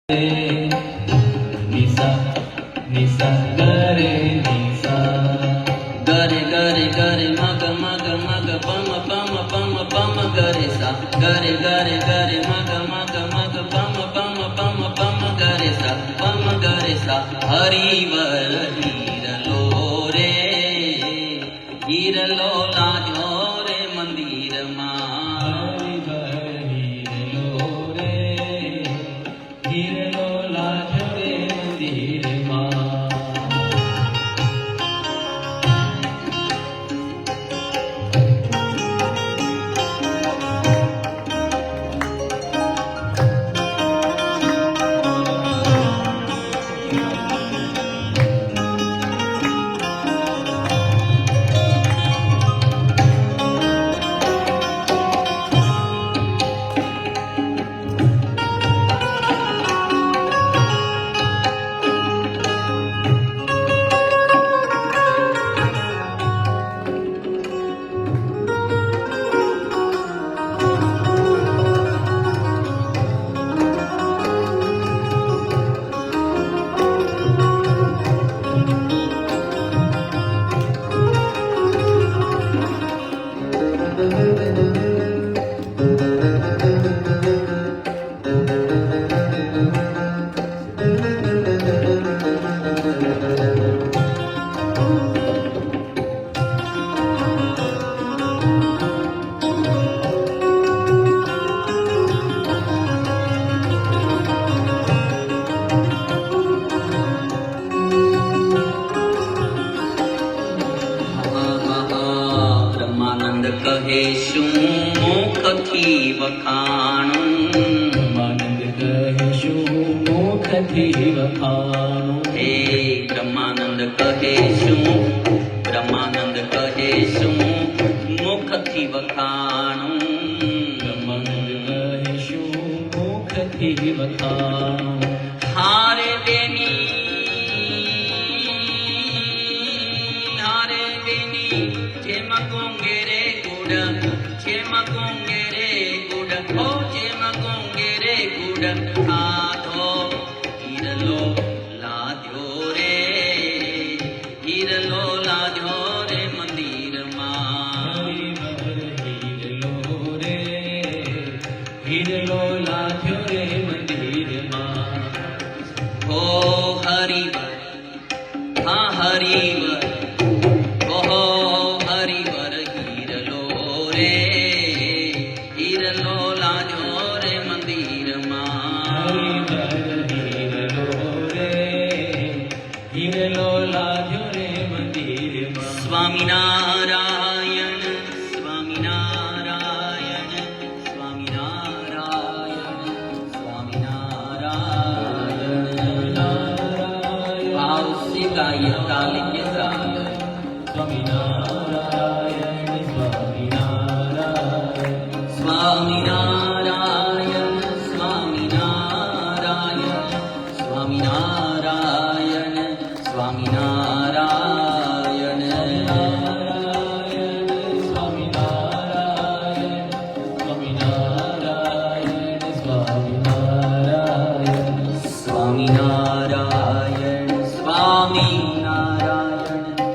निसा निसा गरे निसा गरे गरे गरे मग मग मग पम पम पम पम गरे सा गरे गरे गरे मग मग मग पम पम पम पम गरे सा हरिवर हीरलो लाजो रे मंदिर मां कहे શું મુખથી વખાણું બ્રહ્માનંદ કહે શું મુખથી વખાણું હે બ્રહ્માનંદ કહે શું મુખથી વખાણું બ્રહ્માનંદ કહે શું મુખથી વખાણું હારે બેની જેમ ગોંગે રે ગુડ ઓ જેમ ગોંગે રે ગુડ આધો હીરલો લાદ્યો રે મંદિરમાં હીરલો લાદ્યો રે મંદિરમાં ઓ હરિવર હા હરિવર સ્વામિનારાયણ સ્વામિનારાયણ સ્વામિનારાયણ સ્વામિનારાયણ ભાવ से गाइए ताली के साथ स्वामिनारायण स्वामिनारायण स्वामिनारायण